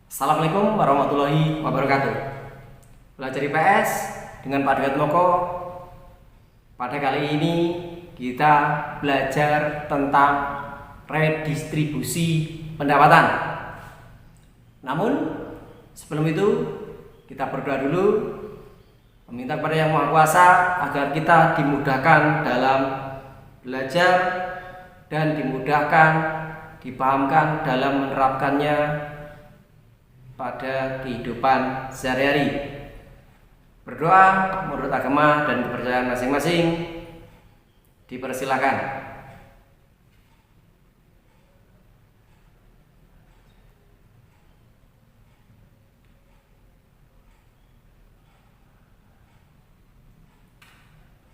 Assalamualaikum warahmatullahi wabarakatuh. Belajar IPS dengan Pak Dwiat Moko. Pada kali ini kita belajar tentang redistribusi pendapatan. Namun sebelum itu kita berdoa dulu, meminta kepada Yang Maha Kuasa agar kita dimudahkan dalam belajar dan dimudahkan, dipahamkan dalam menerapkannya pada kehidupan sehari-hari. Berdoa menurut agama dan kepercayaan masing-masing. Dipersilakan.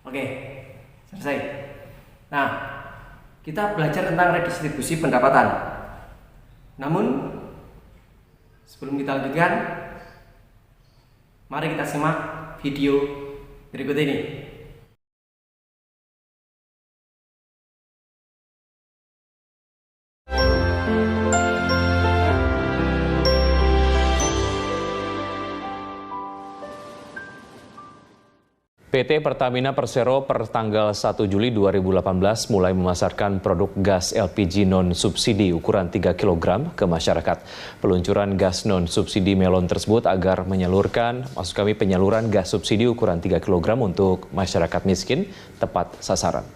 Oke, selesai. Nah, kita belajar tentang redistribusi pendapatan. Namun sebelum kita lanjutkan, mari kita simak video berikut ini. PT Pertamina Persero per tanggal 1 Juli 2018 mulai memasarkan produk gas LPG non-subsidi ukuran 3 kg ke masyarakat. Peluncuran gas non-subsidi melon tersebut agar penyaluran gas subsidi ukuran 3 kg untuk masyarakat miskin tepat sasaran.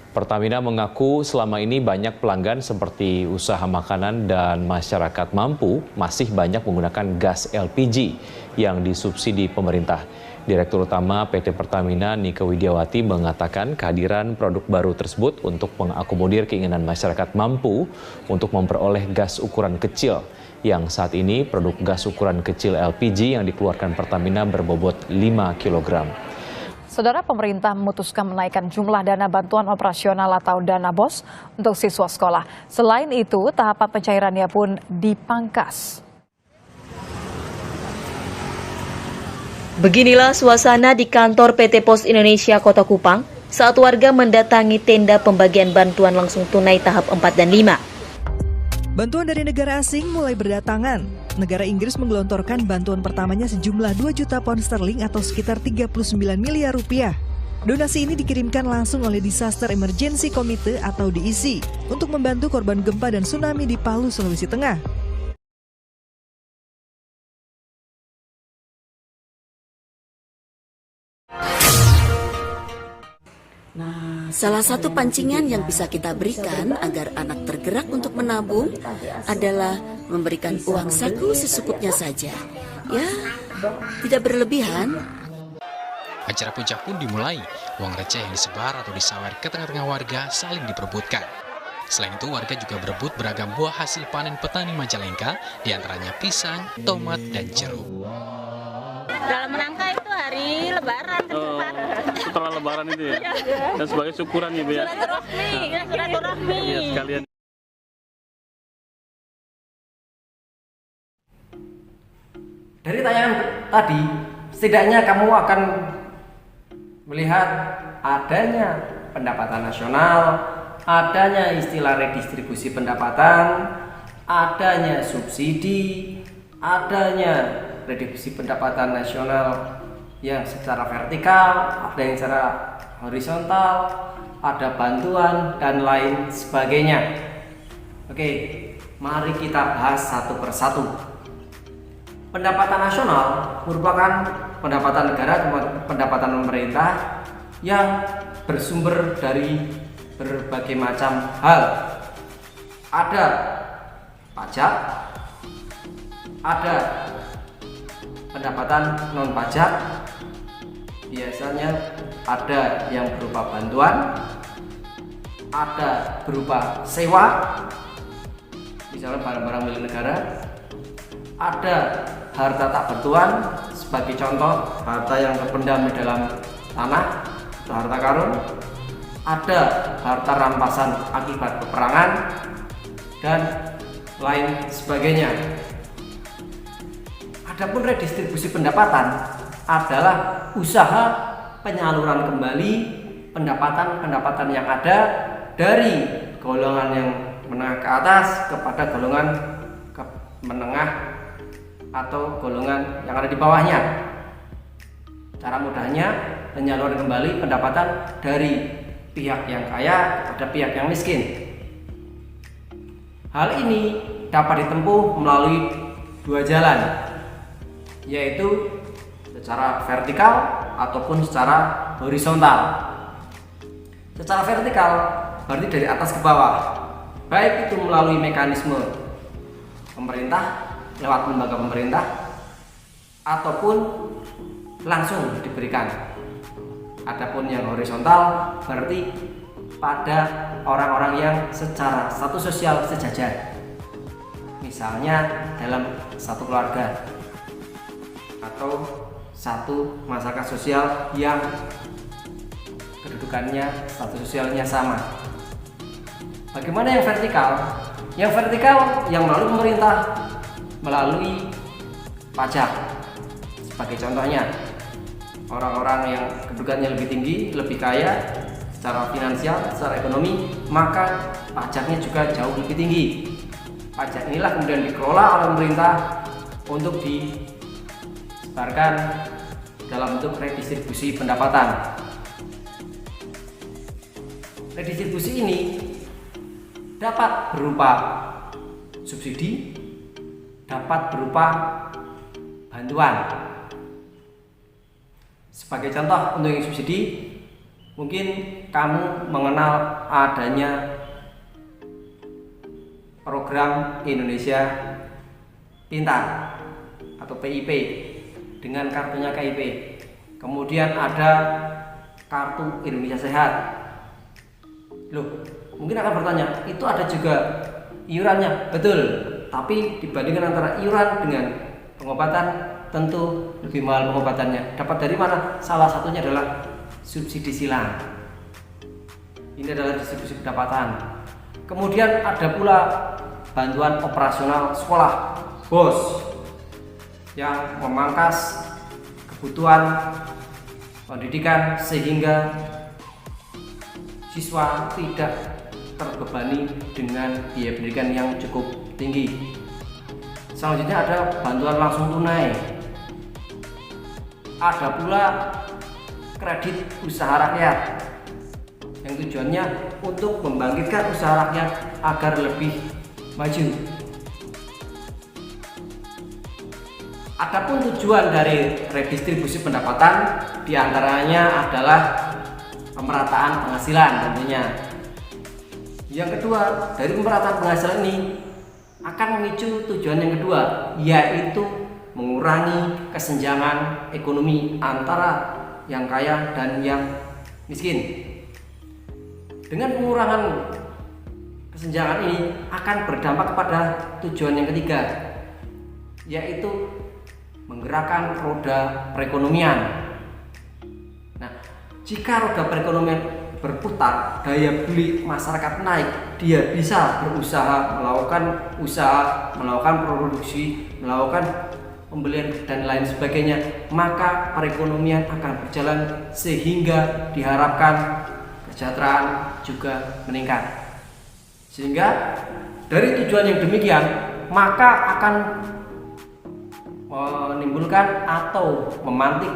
Pertamina mengaku selama ini banyak pelanggan seperti usaha makanan dan masyarakat mampu masih banyak menggunakan gas LPG yang disubsidi pemerintah. Direktur Utama PT Pertamina Nike Widiawati mengatakan kehadiran produk baru tersebut untuk mengakomodir keinginan masyarakat mampu untuk memperoleh gas ukuran kecil, yang saat ini produk gas ukuran kecil LPG yang dikeluarkan Pertamina berbobot 5 kg. Saudara, pemerintah memutuskan menaikkan jumlah dana bantuan operasional atau dana BOS untuk siswa sekolah. Selain itu, tahapan pencairannya pun dipangkas. Beginilah suasana di kantor PT Pos Indonesia Kota Kupang saat warga mendatangi tenda pembagian bantuan langsung tunai tahap 4 dan 5. Bantuan dari negara asing mulai berdatangan. Negara Inggris menggelontorkan bantuan pertamanya sejumlah 2 juta pound sterling atau sekitar 39 miliar rupiah. Donasi ini dikirimkan langsung oleh Disaster Emergency Committee atau DEC untuk membantu korban gempa dan tsunami di Palu, Sulawesi Tengah. Salah satu pancingan yang bisa kita berikan agar anak tergerak untuk menabung adalah memberikan uang saku secukupnya saja. Ya, tidak berlebihan. Acara puncak pun dimulai. Uang receh yang disebar atau disawer ke tengah-tengah warga saling diperebutkan. Selain itu, warga juga berebut beragam buah hasil panen petani Majalengka, diantaranya pisang, tomat, dan jeruk. Dalam rangka itu hari Lebaran tepat. Setelah Lebaran itu ya? Dan sebagai syukuran ya Bu ya? Silaturahmi. Iya, sekalian. Dari tayangan tadi, setidaknya kamu akan melihat adanya pendapatan nasional, adanya istilah redistribusi pendapatan, adanya subsidi, adanya redistribusi pendapatan nasional yang secara vertikal, ada yang secara horizontal, ada bantuan, dan lain sebagainya. Oke, mari kita bahas satu persatu. Pendapatan nasional merupakan pendapatan negara, pendapatan pemerintah yang bersumber dari berbagai macam hal. Ada pajak, ada pendapatan non pajak, biasanya ada yang berupa bantuan, ada berupa sewa, misalnya barang-barang milik negara, ada harta tak bertuan, sebagai contoh harta yang terpendam di dalam tanah atau harta karun, ada harta rampasan akibat peperangan, dan lain sebagainya. Adapun redistribusi pendapatan adalah usaha penyaluran kembali pendapatan-pendapatan yang ada dari golongan yang menengah ke atas kepada golongan menengah, atau golongan yang ada di bawahnya. Cara mudahnya, penyaluran kembali pendapatan dari pihak yang kaya kepada pihak yang miskin. Hal ini dapat ditempuh melalui dua jalan, yaitu secara vertikal ataupun secara horizontal. Secara vertikal berarti dari atas ke bawah, baik itu melalui mekanisme pemerintah lewat lembaga pemerintah ataupun langsung diberikan. Adapun yang horizontal berarti pada orang-orang yang secara status sosial sejajar, misalnya dalam satu keluarga atau satu masyarakat sosial yang kedudukannya, status sosialnya sama. Bagaimana yang vertikal? Yang vertikal yang melalui pemerintah melalui pajak. Sebagai contohnya, orang-orang yang kedudukannya lebih tinggi, lebih kaya secara finansial, secara ekonomi, maka pajaknya juga jauh lebih tinggi. Pajak inilah kemudian dikelola oleh pemerintah untuk disebarkan dalam bentuk redistribusi pendapatan. Redistribusi ini dapat berupa subsidi, dapat berupa bantuan. Sebagai contoh untuk yang subsidi, mungkin kamu mengenal adanya program Indonesia Pintar atau PIP dengan kartunya KIP. Kemudian ada kartu Indonesia Sehat. Loh, mungkin akan bertanya, itu ada juga iurannya? Betul. Tapi dibandingkan antara iuran dengan pengobatan, tentu lebih mahal pengobatannya. Dapat dari mana? Salah satunya adalah subsidi silang. Ini adalah distribusi pendapatan. Kemudian ada pula bantuan operasional sekolah, BOS, yang memangkas kebutuhan pendidikan sehingga siswa tidak terbebani dengan biaya pendidikan yang cukup tinggi. Selanjutnya ada bantuan langsung tunai. Ada pula kredit usaha rakyat yang tujuannya untuk membangkitkan usaha rakyat agar lebih maju. Adapun tujuan dari redistribusi pendapatan diantaranya adalah pemerataan penghasilan tentunya. Yang kedua, dari pemerataan penghasilan ini akan memicu tujuan yang kedua, yaitu mengurangi kesenjangan ekonomi antara yang kaya dan yang miskin. Dengan pengurangan kesenjangan ini akan berdampak kepada tujuan yang ketiga, yaitu menggerakkan roda perekonomian. Nah, jika roda perekonomian berputar, daya beli masyarakat naik, dia bisa berusaha, melakukan usaha, melakukan produksi, melakukan pembelian dan lain sebagainya, maka perekonomian akan berjalan sehingga diharapkan kesejahteraan juga meningkat. Sehingga dari tujuan yang demikian, maka akan menimbulkan atau memantik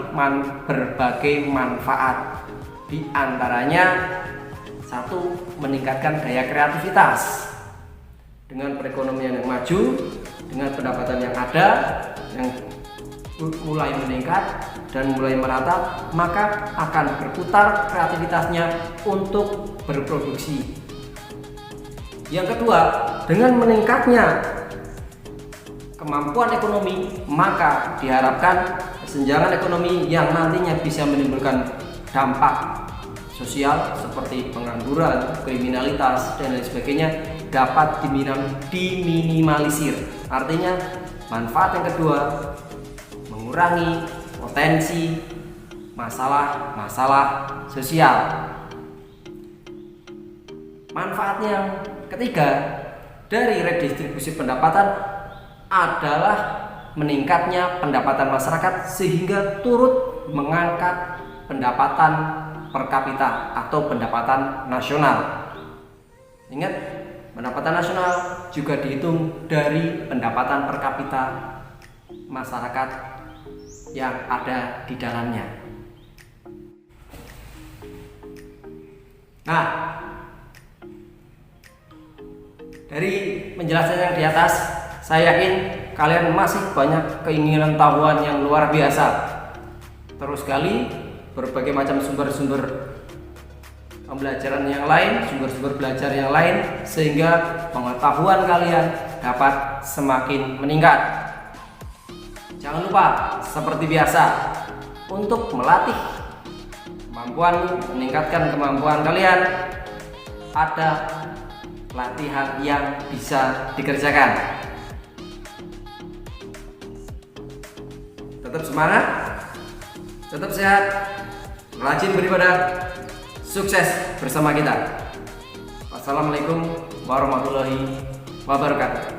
berbagai manfaat. Di antaranya, satu, meningkatkan daya kreativitas. Dengan perekonomian yang maju, dengan pendapatan yang ada, yang mulai meningkat dan mulai merata, maka akan berputar kreativitasnya untuk berproduksi. Yang kedua, dengan meningkatnya kemampuan ekonomi, maka diharapkan kesenjangan ekonomi yang nantinya bisa menimbulkan dampak sosial seperti pengangguran, kriminalitas, dan lain sebagainya dapat diminimalisir. Artinya, manfaat yang kedua, mengurangi potensi masalah-masalah sosial. Manfaat yang ketiga dari redistribusi pendapatan adalah meningkatnya pendapatan masyarakat sehingga turut mengangkat pendapatan per kapita atau pendapatan nasional. Ingat, pendapatan nasional juga dihitung dari pendapatan per kapita masyarakat yang ada di dalamnya. Nah, dari penjelasan yang di atas, saya yakin kalian masih banyak keinginan tahuan yang luar biasa. Terus sekali berbagai macam sumber-sumber pembelajaran yang lain, sumber-sumber belajar yang lain, sehingga pengetahuan kalian dapat semakin meningkat. Jangan lupa, seperti biasa, untuk melatih kemampuan, meningkatkan kemampuan kalian, ada latihan yang bisa dikerjakan. Tetap semangat, tetap sehat, rajin beribadah, sukses bersama kita. Wassalamualaikum warahmatullahi wabarakatuh.